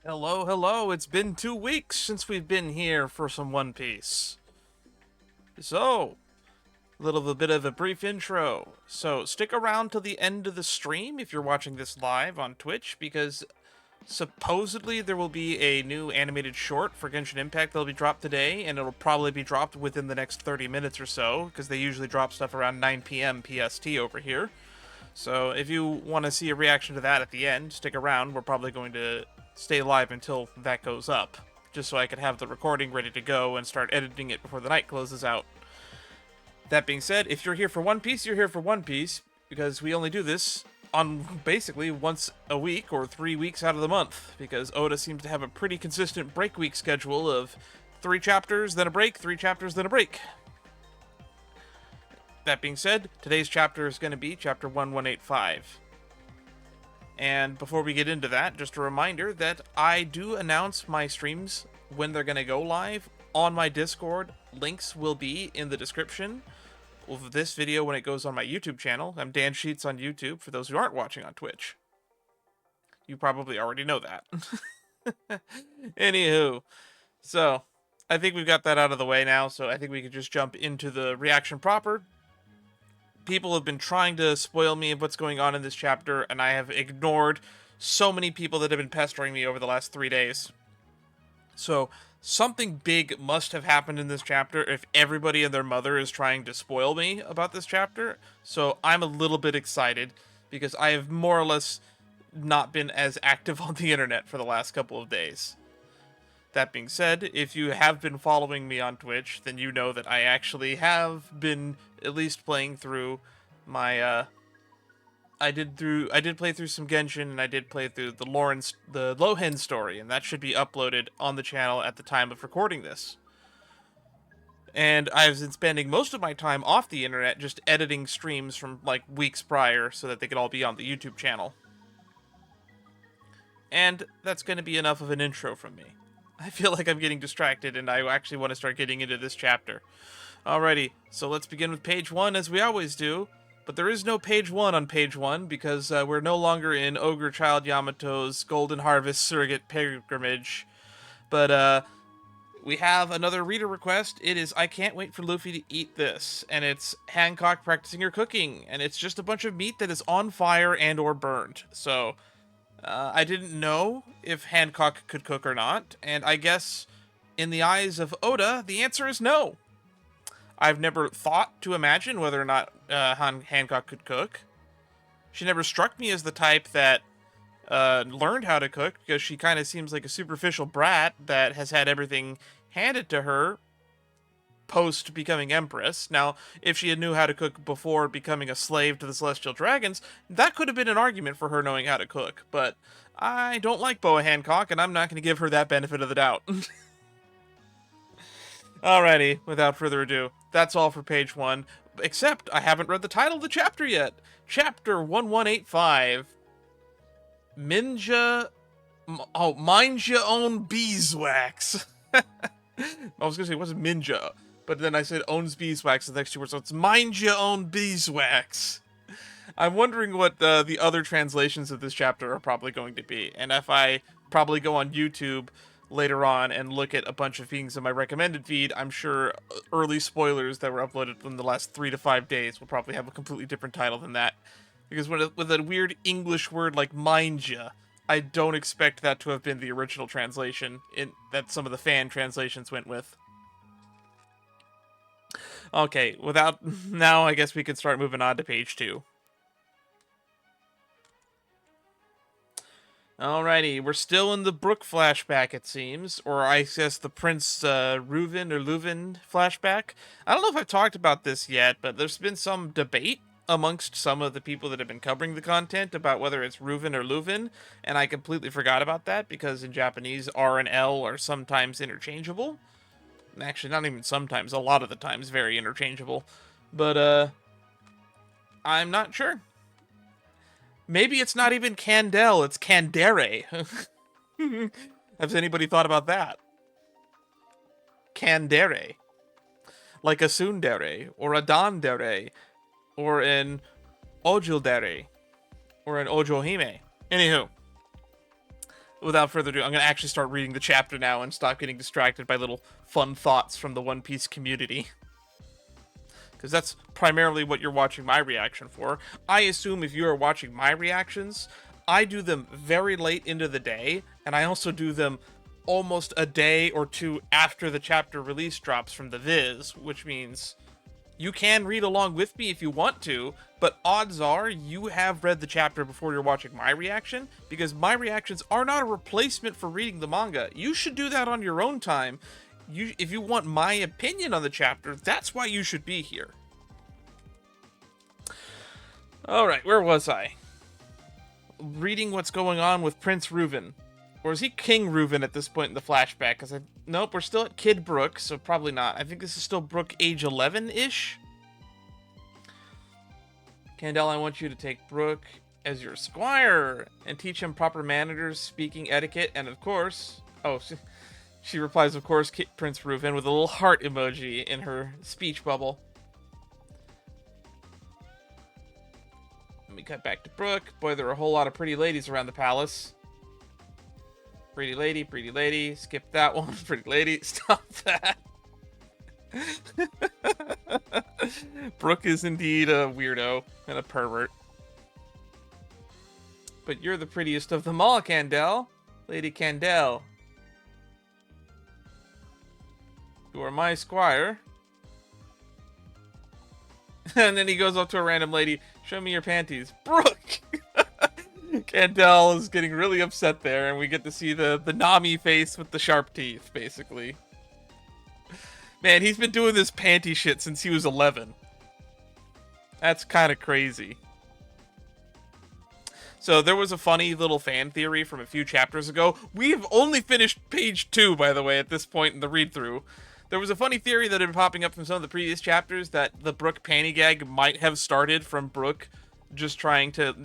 Hello, hello. It's been 2 weeks since we've been here for some One Piece. So, little bit of a brief intro. So, stick around till the end of the stream if you're watching this live on Twitch, because supposedly there will be a new animated short for Genshin Impact that'll be dropped today, and it'll probably be dropped within the next 30 minutes or so, because they usually drop stuff around 9 p.m. PST over here. So if you want to see a reaction to that at the end, stick around. We're probably going to stay live until that goes up, just so I could have the recording ready to go and start editing it before the night closes out. That being said, if you're here for One Piece, you're here for One Piece, because we only do this on basically once a week or 3 weeks out of the month, because Oda seems to have a pretty consistent break week schedule of 3 chapters, then a break, 3 chapters, then a break. That being said, today's chapter is going to be chapter 1185. And before we get into that, just a reminder that I do announce my streams when they're going to go live on my Discord. Links will be in the description of this video when it goes on my YouTube channel. I'm Dan Sheets on YouTube, for those who aren't watching on Twitch. You probably already know that. Anywho, so I think we've got that out of the way now, so I think we could just jump into the reaction proper. People have been trying to spoil me of what's going on in this chapter, and I have ignored so many people that have been pestering me over the last 3 days. So, something big must have happened in this chapter if everybody and their mother is trying to spoil me about this chapter. So, I'm a little bit excited, because I have more or less not been as active on the internet for the last couple of days. That being said, if you have been following me on Twitch, then you know that I actually have been at least playing through my I did play through some Genshin, and I did play through the Lohen story, and that should be uploaded on the channel at the time of recording this. And I've been spending most of my time off the internet just editing streams from like weeks prior so that they could all be on the YouTube channel. And that's going to be enough of an intro from me. I feel like I'm getting distracted, and I actually want to start getting into this chapter. Alrighty, so let's begin with page 1, as we always do. But there is no page 1 on page 1, because we're no longer in Ogre Child Yamato's Golden Harvest Surrogate Pilgrimage. But we have another reader request. It is, I can't wait for Luffy to eat this. And it's Hancock practicing her cooking. And it's just a bunch of meat that is on fire and or burned. So I didn't know if Hancock could cook or not, and I guess in the eyes of Oda, the answer is no. I've never thought to imagine whether or not Hancock could cook. She never struck me as the type that learned how to cook, because she kind of seems like a superficial brat that has had everything handed to her post becoming Empress. Now, if she had knew how to cook before becoming a slave to the Celestial Dragons, that could have been an argument for her knowing how to cook, but I don't like Boa Hancock, and I'm not going to give her that benefit of the doubt. Alrighty, without further ado, that's all for page 1, except I haven't read the title of the chapter yet. Chapter 1185. MINDJA... Oh, Mind Your Own Beeswax. I was going to say, it wasn't MINDJA. But then I said owns beeswax the next 2 words, so it's mind your own beeswax. I'm wondering what the other translations of this chapter are probably going to be. And if I probably go on YouTube later on and look at a bunch of things in my recommended feed, I'm sure early spoilers that were uploaded in the last 3 to 5 days will probably have a completely different title than that. Because with a weird English word like MINDJA, I don't expect that to have been the original translation that some of the fan translations went with. Okay, now I guess we can start moving on to page 2. Alrighty, we're still in the Brook flashback, it seems, or I guess the Prince Reuven or Leuven flashback. I don't know if I've talked about this yet, but there's been some debate amongst some of the people that have been covering the content about whether it's Reuven or Leuven, and I completely forgot about that because in Japanese R and L are sometimes interchangeable. Actually, not even sometimes, a lot of the times very interchangeable. But, I'm not sure. Maybe it's not even Candelle, it's Candere. Has anybody thought about that? Candere. Like a tsundere, or a dandere, or an ojildere, or an ojohime. Anywho. without further ado, I'm going to actually start reading the chapter now and stop getting distracted by little fun thoughts from the One Piece community. Because that's primarily what you're watching my reaction for. I assume if you are watching my reactions, I do them very late into the day, and I also do them almost a day or two after the chapter release drops from the Viz, which means you can read along with me if you want to, but odds are you have read the chapter before you're watching my reaction, because my reactions are not a replacement for reading the manga. You should do that on your own time. If you want my opinion on the chapter, that's why you should be here. Alright, where was I? Reading what's going on with Prince Reuven. Or is he King Reuven at this point in the flashback? Nope, we're still at Kid Brook, so probably not. I think this is still Brook age 11-ish. Candelle, I want you to take Brook as your squire and teach him proper manners, speaking etiquette, and of course... Oh, she replies, of course, Prince Reuven, with a little heart emoji in her speech bubble. Let me cut back to Brook. Boy, there are a whole lot of pretty ladies around the palace. Pretty lady, skip that one. Pretty lady, stop that. Brook is indeed a weirdo and a pervert. But you're the prettiest of them all, Candelle. Lady Candelle. You are my squire. And then he goes up to a random lady. Show me your panties. Brook! Candelle is getting really upset there, and we get to see the Nami face with the sharp teeth, basically. Man, he's been doing this panty shit since he was 11. That's kind of crazy. So there was a funny little fan theory from a few chapters ago. We've only finished page 2, by the way, at this point in the read-through. There was a funny theory that had been popping up from some of the previous chapters that the Brook panty gag might have started from Brook just trying to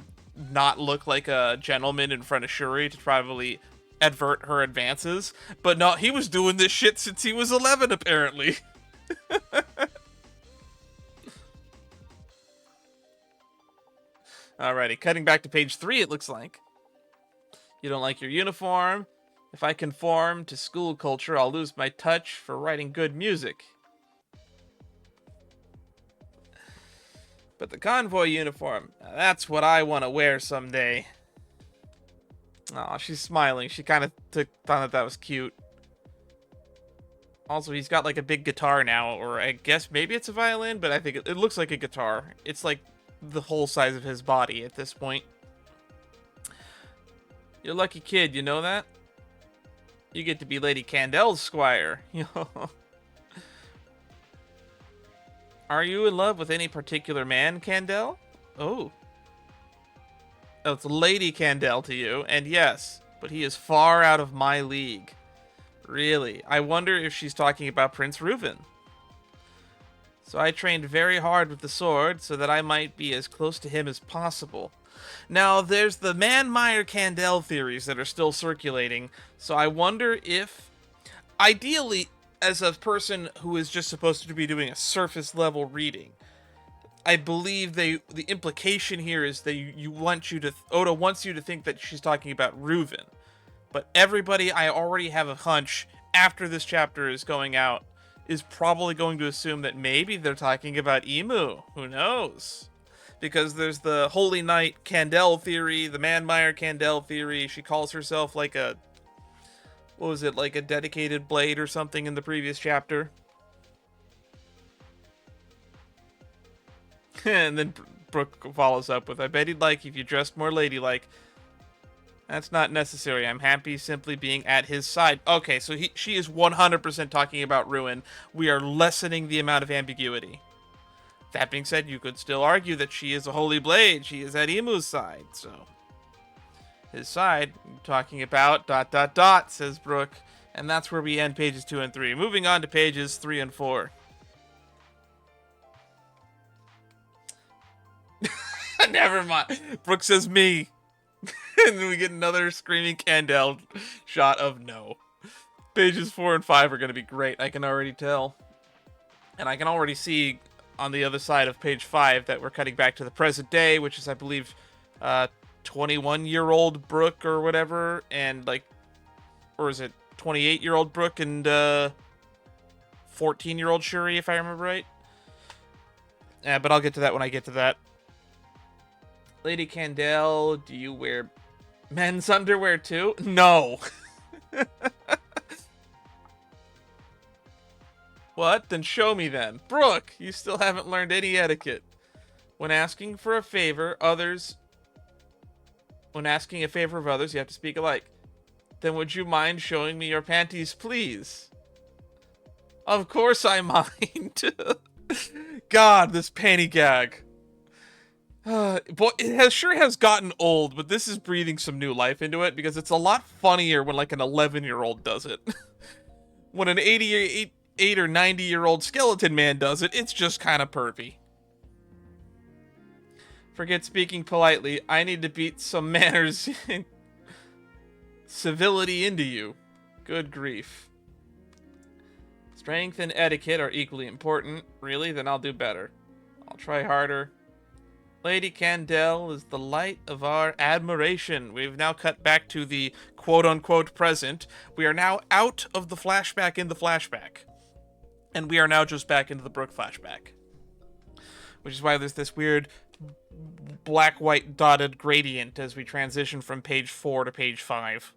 not look like a gentleman in front of Shuri to probably advert her advances. But no, he was doing this shit since he was 11, apparently. Alrighty, cutting back to page 3, it looks like. You don't like your uniform? If I conform to school culture, I'll lose my touch for writing good music. But the convoy uniform, that's what I want to wear someday. Aw, she's smiling. She kind of thought that was cute. Also, he's got like a big guitar now, or I guess maybe it's a violin, but I think it looks like a guitar. It's like the whole size of his body at this point. You're a lucky kid, you know that? You get to be Lady Candelle's squire. Are you in love with any particular man, Candelle? Oh. Oh, it's Lady Candelle to you, and yes, but he is far out of my league. Really? I wonder if she's talking about Prince Reuven. So I trained very hard with the sword so that I might be as close to him as possible. Now, there's the Man-Meyer-Candelle theories that are still circulating, so I wonder if, ideally, as a person who is just supposed to be doing a surface-level reading, I believe the implication here is that Oda wants you to think that she's talking about Reuven. But everybody, I already have a hunch, after this chapter is going out, is probably going to assume that maybe they're talking about Emu. Who knows? Because there's the Holy Knight Candelle theory, the Man-Meyer-Candelle theory. She calls herself like a... What was it? Like a dedicated blade or something in the previous chapter. And then Brook follows up with, I bet he'd like if you dressed more ladylike. That's not necessary. I'm happy simply being at his side. Okay, so she is 100% talking about Ruin. We are lessening the amount of ambiguity. That being said, you could still argue that she is a holy blade. She is at Imu's side, so... His side, talking about ... says Brook. And that's where we end pages 2 and 3. Moving on to pages 3 and 4. Never mind. Brook says me. And then we get another screaming Candelle shot of no. Pages 4 and 5 are going to be great. I can already tell. And I can already see on the other side of page 5 that we're cutting back to the present day, which is, I believe, 21-year-old Brooke or whatever, and like, or is it 28-year-old Brooke and 14-year-old Shuri, if I remember right. But I'll get to that when I get to that. Lady Candelle, do you wear men's underwear too? No. What? Then show me then. Brooke, you still haven't learned any etiquette. When asking a favor of others, you have to speak alike. Then would you mind showing me your panties, please? Of course I mind. God, this panty gag. Boy, sure has gotten old, but this is breathing some new life into it because it's a lot funnier when like an 11-year-old does it. When an 88 or 90-year-old skeleton man does it, it's just kind of pervy. Forget speaking politely. I need to beat some manners and civility into you. Good grief. Strength and etiquette are equally important. Really? Then I'll do better. I'll try harder. Lady Candelle is the light of our admiration. We've now cut back to the quote-unquote present. We are now out of the flashback in the flashback. And we are now just back into the Brooke flashback. Which is why there's this weird black-white dotted gradient as we transition from page 4 to page 5.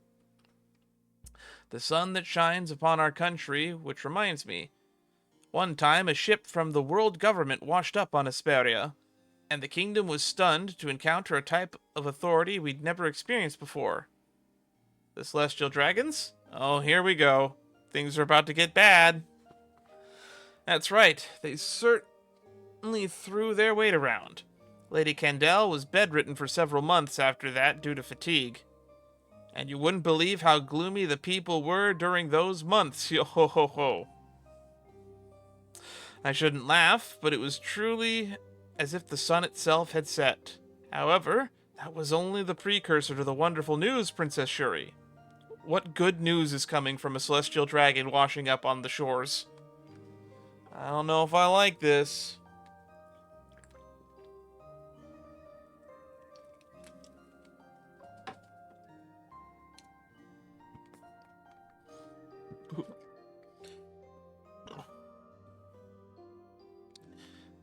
The sun that shines upon our country, which reminds me. One time, a ship from the world government washed up on Hesperia, and the kingdom was stunned to encounter a type of authority we'd never experienced before. The celestial dragons? Oh, here we go. Things are about to get bad. That's right, they certainly threw their weight around. Lady Candelle was bedridden for several months after that due to fatigue. And you wouldn't believe how gloomy the people were during those months, yo ho ho ho. I shouldn't laugh, but it was truly as if the sun itself had set. However, that was only the precursor to the wonderful news, Princess Shuri. What good news is coming from a celestial dragon washing up on the shores? I don't know if I like this.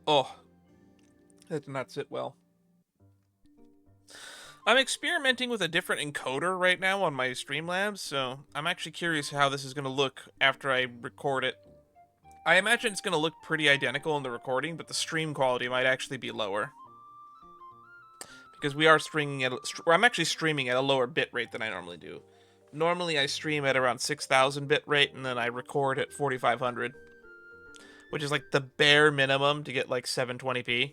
Oh, that did not sit well. I'm experimenting with a different encoder right now on my Streamlabs, so I'm actually curious how this is going to look after I record it. I imagine it's going to look pretty identical in the recording, but the stream quality might actually be lower. Because we are I'm actually streaming at a lower bit rate than I normally do. Normally I stream at around 6,000 bit rate, and then I record at 4,500. Which is like the bare minimum to get like 720p.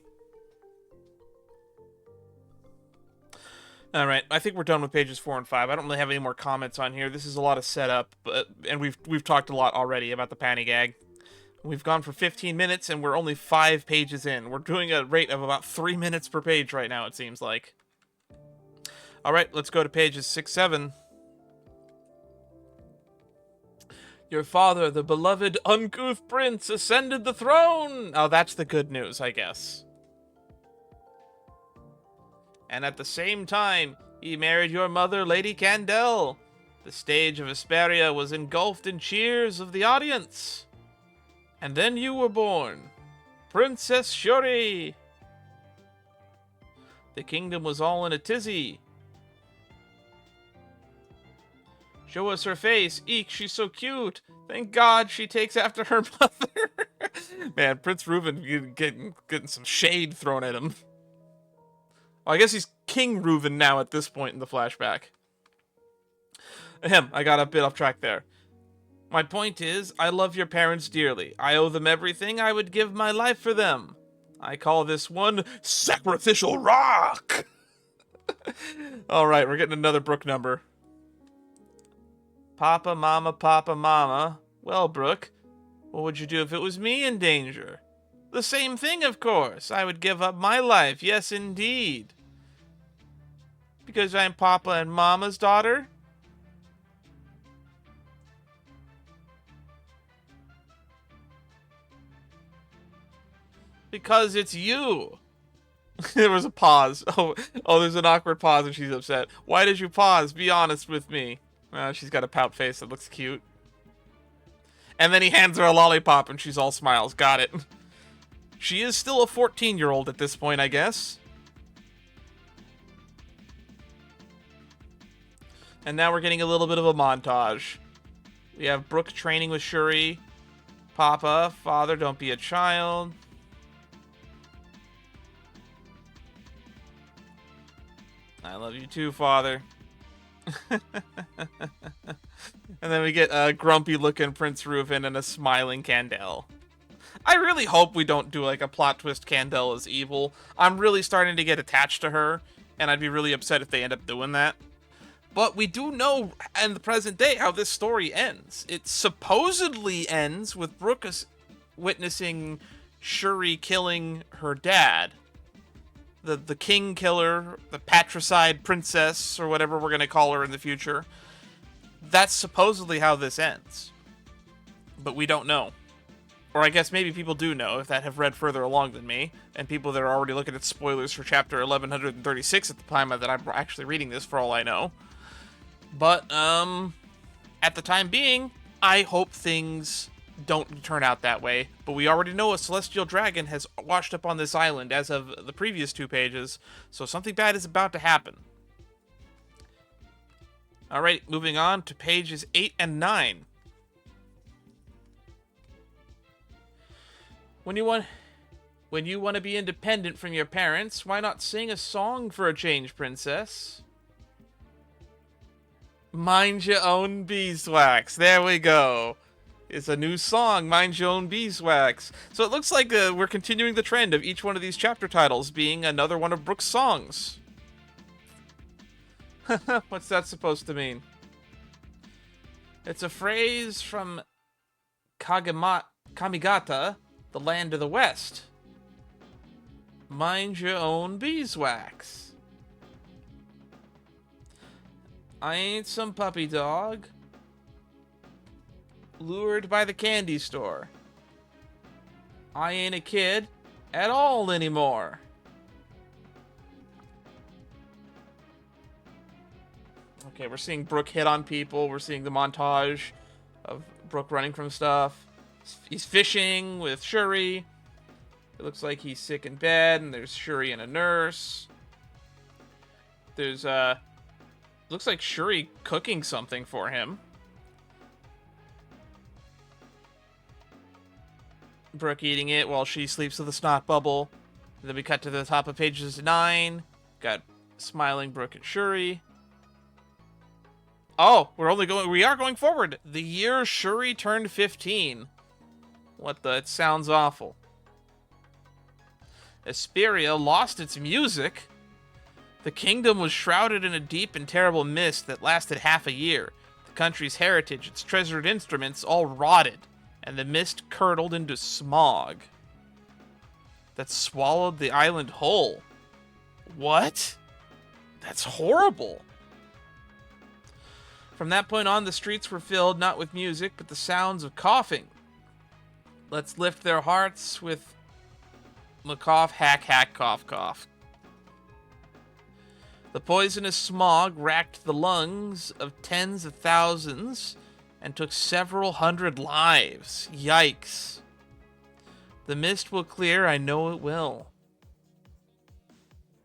Alright, I think we're done with pages 4 and 5. I don't really have any more comments on here. This is a lot of setup, and we've talked a lot already about the panty gag. We've gone for 15 minutes, and we're only 5 pages in. We're doing a rate of about 3 minutes per page right now, it seems like. Alright, let's go to pages 6, 7. Your father, the beloved uncouth prince, ascended the throne! Oh, that's the good news, I guess. And at the same time, he married your mother, Lady Candelle. The stage of Hesperia was engulfed in cheers of the audience. And then you were born, Princess Shuri. The kingdom was all in a tizzy. Show us her face. Eek, she's so cute. Thank God she takes after her mother. Man, Prince Reuven getting some shade thrown at him. Well, I guess he's King Reuven now at this point in the flashback. Ahem, I got a bit off track there. My point is, I love your parents dearly. I owe them everything. I would give my life for them. I call this one sacrificial rock. Alright, we're getting another Brooke number. Papa, mama, papa, mama. Well, Brooke, what would you do if it was me in danger? The same thing, of course. I would give up my life. Yes, indeed. Because I'm Papa and Mama's daughter? Because it's you. There was a pause. Oh, there's an awkward pause and she's upset. Why did you pause? Be honest with me. She's got a pout face that looks cute. And then he hands her a lollipop and she's all smiles. Got it. She is still a 14-year-old at this point, I guess. And now we're getting a little bit of a montage. We have Brooke training with Shuri. Papa, father, don't be a child. I love you too, father. And then we get a grumpy-looking Prince Reuven and a smiling Candelle. I really hope we don't do like a plot twist Candelle is evil. I'm really starting to get attached to her, and I'd be really upset if they end up doing that. But we do know in the present day how this story ends. It supposedly ends with Brooke witnessing Shuri killing her dad. The king killer, the patricide princess, or whatever we're going to call her in the future. That's supposedly how this ends. But we don't know. Or I guess maybe people do know, if that have read further along than me, and people that are already looking at spoilers for chapter 1136 at the time that I'm actually reading this, for all I know. But, at the time being, I hope things don't turn out that way. But we already know a celestial dragon has washed up on this island as of the previous 2 pages, so something bad is about to happen. Alright, moving on to pages 8 and 9. When you want to be independent from your parents, why not sing a song for a change, princess? Mind Your Own Beeswax. There we go. It's a new song, Mind Your Own Beeswax. So it looks like we're continuing the trend of each one of these chapter titles being another one of Brooke's songs. What's that supposed to mean? It's a phrase from Kamigata, the land of the West. Mind your own beeswax. I ain't some puppy dog lured by the candy store. I ain't a kid at all anymore. Okay, we're seeing Brooke hit on people. We're seeing the montage of Brooke running from stuff. He's fishing with Shuri. It looks like he's sick in bed, and there's Shuri and a nurse. There's, looks like Shuri cooking something for him. Brooke eating it while she sleeps with a snot bubble. And then we cut to the top of pages 9. Got smiling Brooke and Shuri. Oh, we are going forward. The year Shuri turned 15. What the? It sounds awful. Esperia lost its music. The kingdom was shrouded in a deep and terrible mist that lasted half a year. The country's heritage, its treasured instruments, all rotted, and the mist curdled into smog that swallowed the island whole. What? That's horrible. From that point on, the streets were filled not with music, but the sounds of coughing. Let's lift their hearts with Macough, hack, hack, cough, cough. The poisonous smog racked the lungs of tens of thousands and took several hundred lives. Yikes. The mist will clear, I know it will.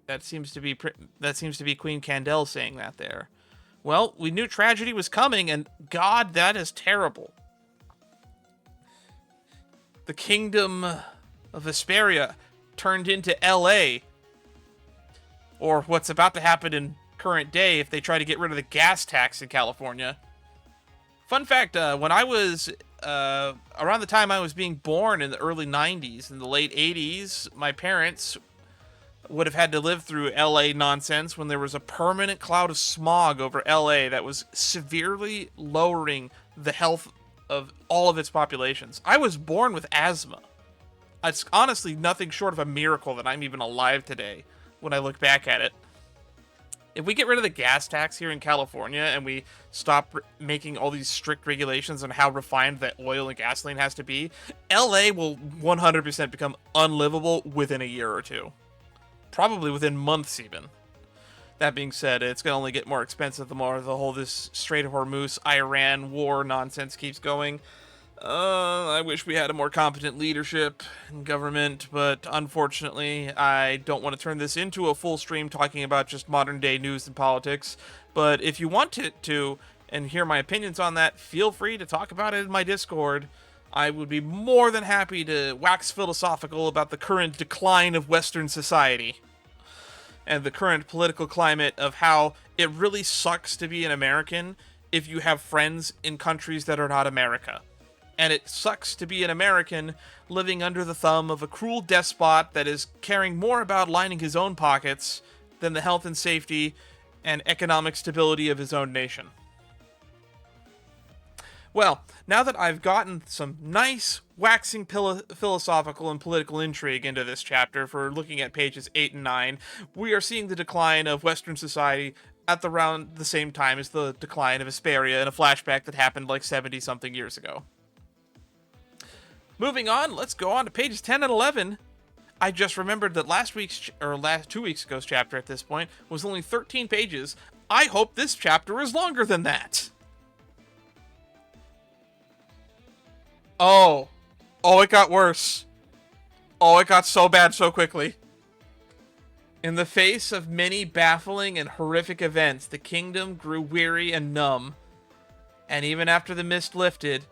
That seems to be Queen Candelle saying that there. Well, we knew tragedy was coming, and God, that is terrible. The kingdom of Vesperia turned into L.A., or what's about to happen in current day if they try to get rid of the gas tax in California. Fun fact, when I was, around the time I was being born in the early 90s, in the late 80s, my parents would have had to live through LA nonsense when there was a permanent cloud of smog over LA that was severely lowering the health of all of its populations. I was born with asthma. It's honestly nothing short of a miracle that I'm even alive today when I look back at it. If we get rid of the gas tax here in California and we stop making all these strict regulations on how refined that oil and gasoline has to be, LA will 100% become unlivable within a year or two. probably within months even. That being said, it's going to only get more expensive the more this Strait of Hormuz, Iran war nonsense keeps going. I wish we had a more competent leadership and government, but unfortunately, I don't want to turn this into a full stream talking about just modern day news and politics. But if you want to and hear my opinions on that, feel free to talk about it in my Discord. I would be more than happy to wax philosophical about the current decline of Western society and the current political climate of how it really sucks to be an American if you have friends in countries that are not America. And it sucks to be an American living under the thumb of a cruel despot that is caring more about lining his own pockets than the health and safety and economic stability of his own nation. Well, now that I've gotten some nice, waxing philosophical and political intrigue into this chapter for looking at pages 8 and 9, we are seeing the decline of Western society at around the same time as the decline of Hesperia in a flashback that happened like 70-something years ago. Moving on, let's go on to pages 10 and 11. I just remembered that last 2 weeks ago's chapter at this point was only 13 pages. I hope this chapter is longer than that. Oh, it got worse. Oh, it got so bad so quickly. In the face of many baffling and horrific events, the kingdom grew weary and numb. And even after the mist lifted,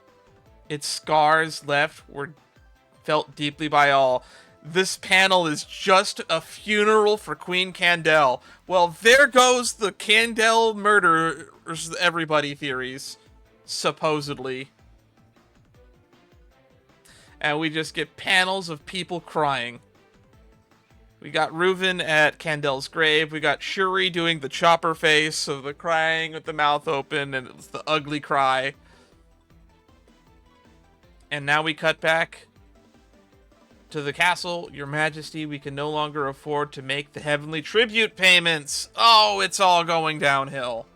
its scars left were felt deeply by all. This panel is just a funeral for Queen Candelle. Well, there goes the Candelle murderers, everybody theories. Supposedly. And we just get panels of people crying. We got Reuven at Candelle's grave. We got Shuri doing the chopper face of the crying with the mouth open, and it's the ugly cry. And now we cut back to the castle. Your Majesty, we can no longer afford to make the heavenly tribute payments. Oh, it's all going downhill.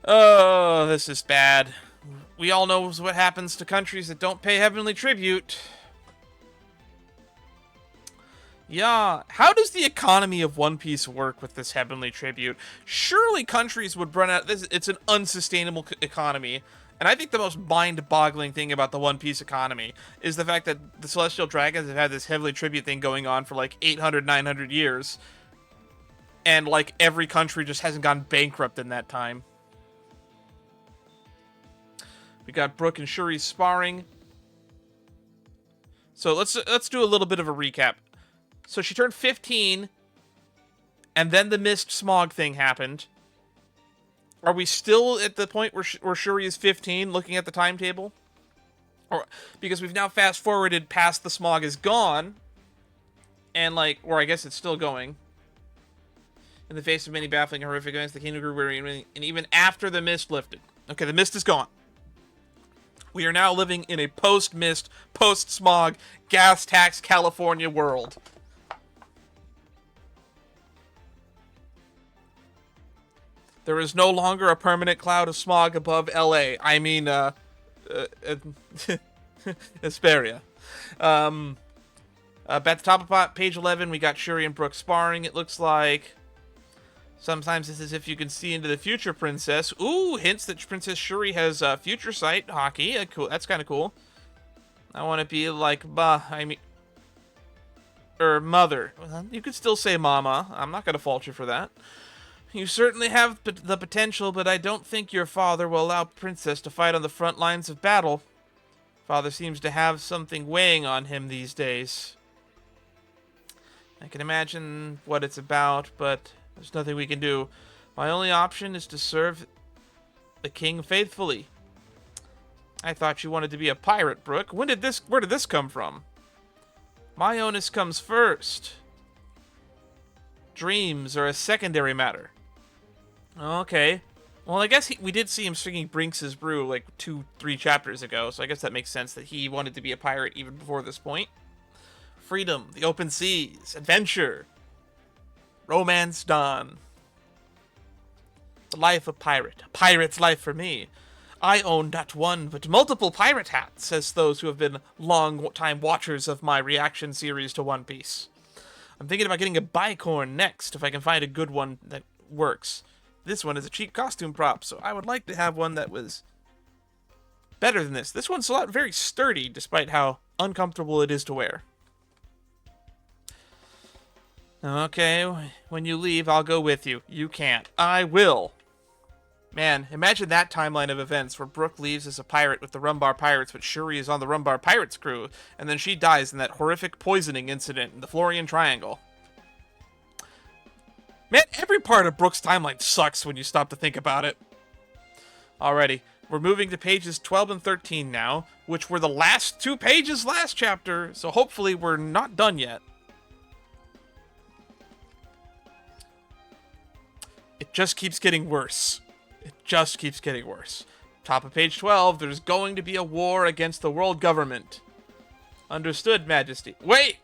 Oh, this is bad. We all know what happens to countries that don't pay heavenly tribute. Yeah, how does the economy of One Piece work with this heavenly tribute? Surely countries would run out. It's an unsustainable economy. And I think the most mind-boggling thing about the One Piece economy is the fact that the Celestial Dragons have had this heavenly tribute thing going on for like 800, 900 years. And like every country just hasn't gone bankrupt in that time. We got Brook and Shuri sparring. So let's do a little bit of a recap. So she turned 15, and then the mist smog thing happened. Are we still at the point where Shuri is 15, looking at the timetable? Or because we've now fast forwarded past the smog is gone, and like, or I guess it's still going. In the face of many baffling and horrific events, the kingdom grew weary, and even after the mist lifted. Okay, the mist is gone. We are now living in a post-mist, post-smog, gas tax California world. There is no longer a permanent cloud of smog above LA. I mean, Hesperia. At the top of page 11, we got Shuri and Brook sparring, it looks like. Sometimes it's as if you can see into the future, Princess. Ooh, hints that Princess Shuri has future sight hockey. Cool. That's kind of cool. I want to be like, mother. Well, you could still say mama. I'm not going to fault you for that. You certainly have the potential, but I don't think your father will allow Princess to fight on the front lines of battle. Father seems to have something weighing on him these days. I can imagine what it's about, but there's nothing we can do. My only option is to serve the king faithfully. I thought you wanted to be a pirate, Brook. Where did this come from? My onus comes first. Dreams are a secondary matter. Okay. Well, I guess we did see him singing Brinks' Brew like 2-3 chapters ago, so I guess that makes sense that he wanted to be a pirate even before this point. Freedom, the open seas, adventure, romance done. The life of pirate. A pirate's life for me. I own not one, but multiple pirate hats, says those who have been long-time watchers of my reaction series to One Piece. I'm thinking about getting a bicorn next if I can find a good one that works. This one is a cheap costume prop, so I would like to have one that was better than this. This one's very sturdy, despite how uncomfortable it is to wear. Okay, when you leave, I'll go with you. You can't. I will. Man, imagine that timeline of events where Brooke leaves as a pirate with the Rumbar Pirates, but Shuri is on the Rumbar Pirates crew, and then she dies in that horrific poisoning incident in the Florian Triangle. Man, every part of Brooke's timeline sucks when you stop to think about it. Alrighty, we're moving to pages 12 and 13 now, which were the last 2 pages last chapter, so hopefully we're not done yet. It just keeps getting worse. It just keeps getting worse. Top of page 12, there's going to be a war against the world government. Understood, Majesty. Wait!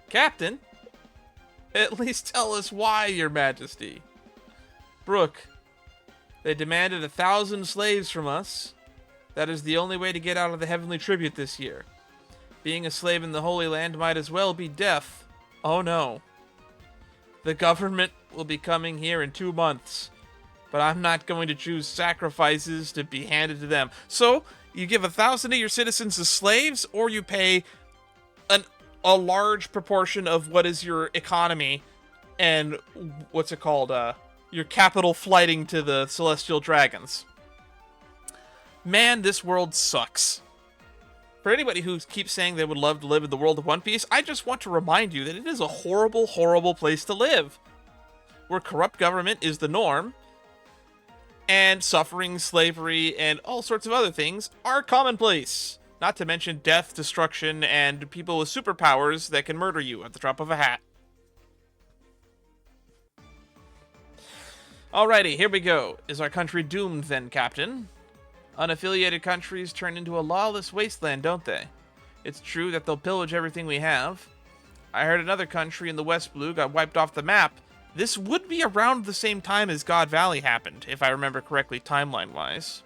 Captain? At least tell us why, Your Majesty. Brooke, they demanded 1,000 slaves from us. That is the only way to get out of the heavenly tribute this year. Being a slave in the Holy Land might as well be death. Oh no. The government will be coming here in 2 months, but I'm not going to choose sacrifices to be handed to them. So, you give 1,000 of your citizens as slaves, or you pay a large proportion of what is your economy and what's it called, your capital flighting to the celestial dragons. Man, this world sucks. For anybody who keeps saying they would love to live in the world of One Piece, I just want to remind you that it is a horrible, horrible place to live, where corrupt government is the norm, and suffering, slavery, and all sorts of other things are commonplace. Not to mention death, destruction, and people with superpowers that can murder you at the drop of a hat. Alrighty, here we go. Is our country doomed then, Captain? Unaffiliated countries turn into a lawless wasteland, don't they? It's true that they'll pillage everything we have. I heard another country in the West Blue got wiped off the map. This would be around the same time as God Valley happened, if I remember correctly timeline-wise.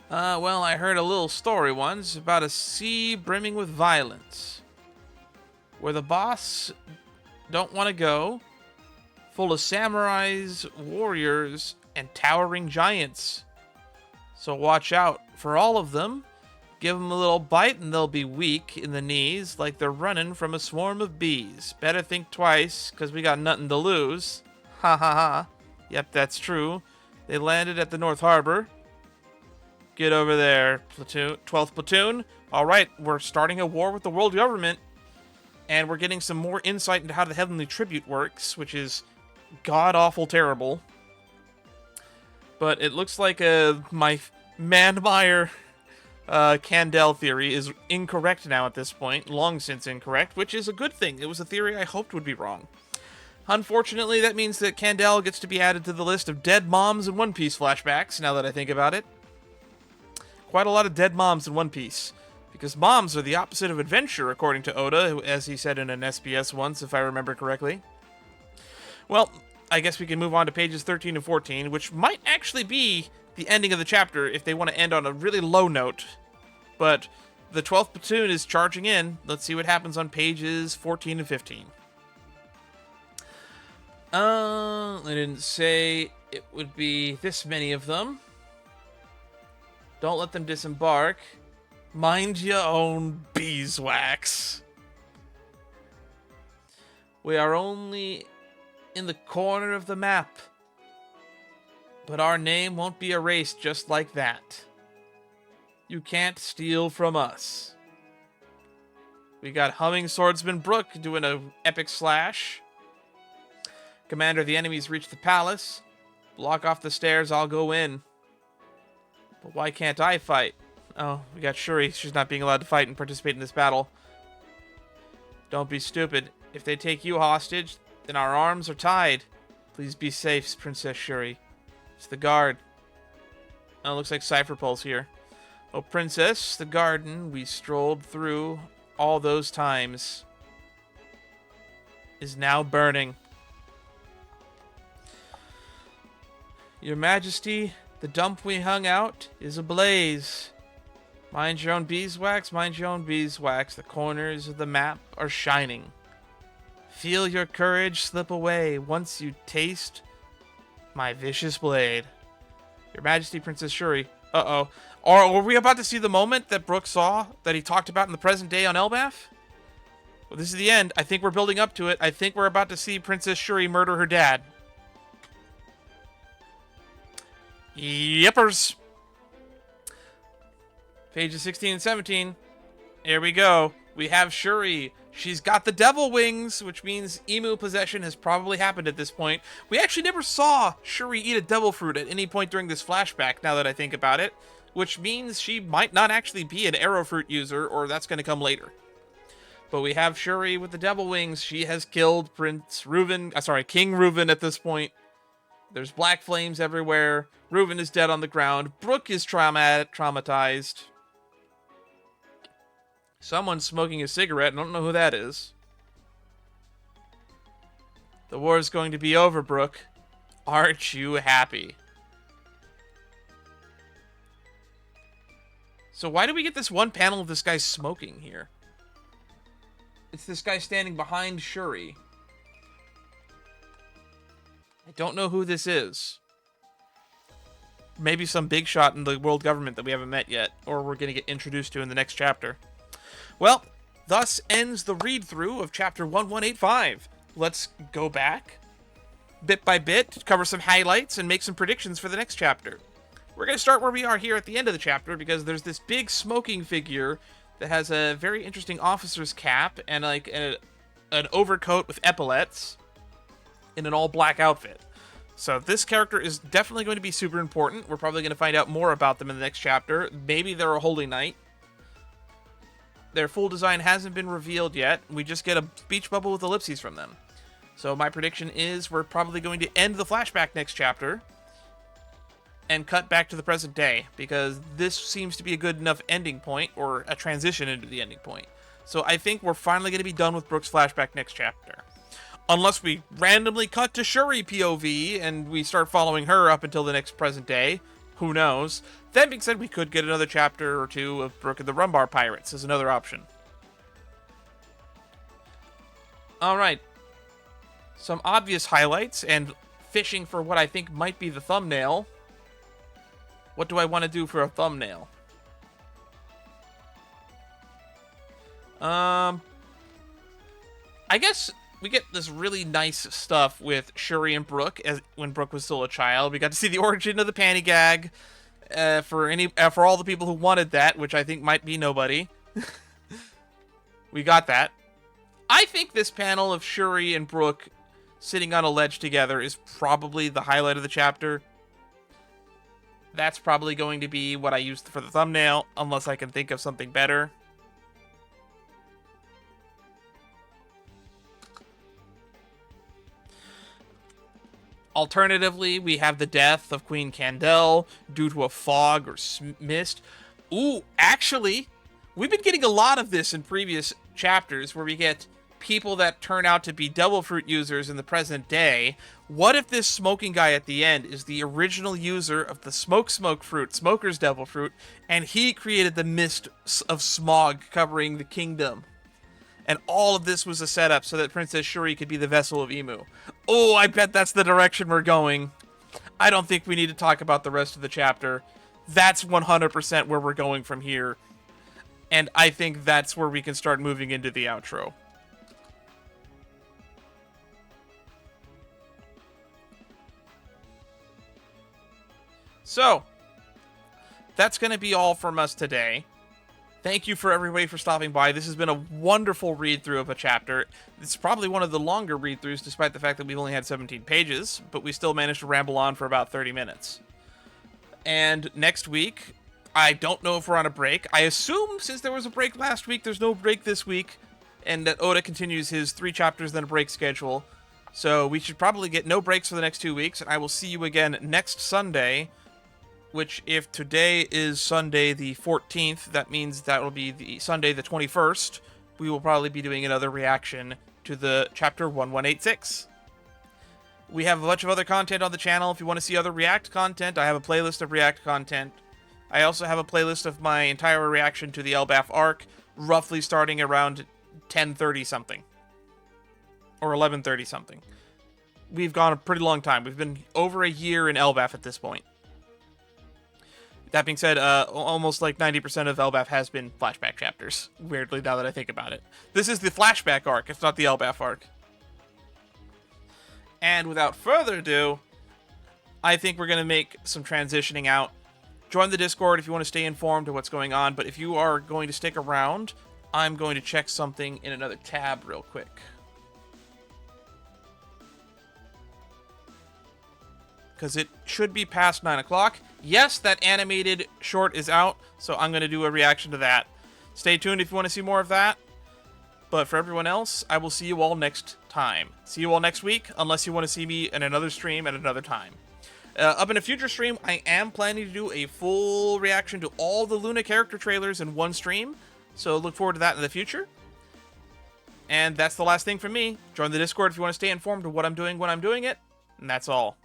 Well, I heard a little story once about a sea brimming with violence, where the boss don't want to go, full of samurais, warriors, and towering giants. So watch out for all of them. Give them a little bite and they'll be weak in the knees like they're running from a swarm of bees. Better think twice, because we got nothing to lose. Ha ha ha. Yep, that's true. They landed at the North Harbor. Get over there, platoon. 12th Platoon. Alright, we're starting a war with the world government. And we're getting some more insight into how the Heavenly Tribute works, which is god-awful terrible. But it looks like my Manmeyer Candelle theory is incorrect now at this point. Long since incorrect, which is a good thing. It was a theory I hoped would be wrong. Unfortunately, that means that Candelle gets to be added to the list of dead moms in One Piece flashbacks, now that I think about it. Quite a lot of dead moms in One Piece. Because moms are the opposite of adventure, according to Oda, as he said in an SBS once, if I remember correctly. Well, I guess we can move on to pages 13 and 14, which might actually be the ending of the chapter if they want to end on a really low note. But the 12th Platoon is charging in. Let's see what happens on pages 14 and 15. I didn't say it would be this many of them. Don't let them disembark. Mind your own beeswax. We are only in the corner of the map, but our name won't be erased just like that. You can't steal from us. We got Humming Swordsman Brooke doing an epic slash. Commander, the enemies reach the palace. Block off the stairs, I'll go in. But why can't I fight? Oh, we got Shuri. She's not being allowed to fight and participate in this battle. Don't be stupid. If they take you hostage, then our arms are tied. Please be safe, Princess Shuri. It's the guard. Oh, looks like Cypher Pulse here. Oh, Princess, the garden we strolled through all those times is now burning. Your Majesty, the dump we hung out is ablaze. Mind your own beeswax, mind your own beeswax. The corners of the map are shining. Feel your courage slip away once you taste my vicious blade. Your Majesty, Princess Shuri. Uh-oh. Are we about to see the moment that Brooke saw that he talked about in the present day on Elbaph? Well, this is the end. I think we're building up to it. I think we're about to see Princess Shuri murder her dad. Yippers. Pages 16 and 17. Here we go. We have Shuri. She's got the devil wings, which means emu possession has probably happened at this point. We actually never saw Shuri eat a devil fruit at any point during this flashback, now that I think about it, which means she might not actually be an arrow fruit user, or that's going to come later. But we have Shuri with the devil wings. She has killed King Reuven at this point. There's black flames everywhere. Reuven is dead on the ground. Brooke is traumatized. Someone's smoking a cigarette. I don't know who that is. The war is going to be over, Brooke. Aren't you happy? So why do we get this one panel of this guy smoking here? It's this guy standing behind Shuri. I don't know who this is. Maybe some big shot in the world government that we haven't met yet, or we're going to get introduced to in the next chapter. Well, thus ends the read-through of chapter 1185. Let's go back, bit by bit, cover some highlights, and make some predictions for the next chapter. We're going to start where we are here at the end of the chapter, because there's this big smoking figure that has a very interesting officer's cap and like an overcoat with epaulets in an all-black outfit. So this character is definitely going to be super important. We're probably going to find out more about them in the next chapter. Maybe they're a holy knight. Their full design hasn't been revealed yet. We just get a speech bubble with ellipses from them. So my prediction is we're probably going to end the flashback next chapter and cut back to the present day, because this seems to be a good enough ending point, or a transition into the ending point. So I think we're finally going to be done with Brooke's flashback next chapter. Unless we randomly cut to Shuri POV and we start following her up until the next present day. Who knows? That being said, we could get another chapter or two of Brooke and the Rumbar Pirates as another option. Alright. Some obvious highlights, and fishing for what I think might be the thumbnail. What do I want to do for a thumbnail? I guess we get this really nice stuff with Shuri and Brooke when Brooke was still a child. We got to see the origin of the panty gag for all the people who wanted that, which I think might be nobody. We got that. I think this panel of Shuri and Brooke sitting on a ledge together is probably the highlight of the chapter. That's probably going to be what I used for the thumbnail, unless I can think of something better. Alternatively, we have the death of Queen Candelle due to a fog or mist. Ooh, actually, we've been getting a lot of this in previous chapters, where we get people that turn out to be devil fruit users in the present day. What if this smoking guy at the end is the original user of the smoke fruit, Smoker's devil fruit, and he created the mist of smog covering the kingdom? And all of this was a setup so that Princess Shuri could be the vessel of Emu. Oh, I bet that's the direction we're going. I don't think we need to talk about the rest of the chapter. That's 100% where we're going from here. And I think that's where we can start moving into the outro. So, that's going to be all from us today. Thank you for everybody for stopping by. This has been a wonderful read-through of a chapter. It's probably one of the longer read-throughs, despite the fact that we've only had 17 pages, but we still managed to ramble on for about 30 minutes. And next week, I don't know if we're on a break. I assume, since there was a break last week, there's no break this week, and that Oda continues his 3 chapters then a break schedule. So we should probably get no breaks for the next 2 weeks, and I will see you again next Sunday, which, if today is Sunday the 14th, that means that will be the Sunday the 21st. We will probably be doing another reaction to the chapter 1186. We have a bunch of other content on the channel. If you want to see other React content, I have a playlist of React content I also have a playlist of my entire reaction to the Elbaph arc, roughly starting around 10:30 something. Or 11:30 something. We've gone a pretty long time. We've been over a year in Elbaph at this point. That being said, almost like 90% of Elbaph has been flashback chapters. Weirdly, now that I think about it. This is the flashback arc, it's not the Elbaph arc. And without further ado, I think we're going to make some transitioning out. Join the Discord if you want to stay informed of what's going on, but if you are going to stick around, I'm going to check something in another tab real quick. Because it should be past 9 o'clock. Yes, that animated short is out, so I'm going to do a reaction to that. Stay tuned if you want to see more of that. But for everyone else, I will see you all next time. See you all next week, unless you want to see me in another stream at another time. Up in a future stream, I am planning to do a full reaction to all the Luna character trailers in one stream, so look forward to that in the future. And that's the last thing from me. Join the Discord if you want to stay informed of what I'm doing when I'm doing it, and that's all.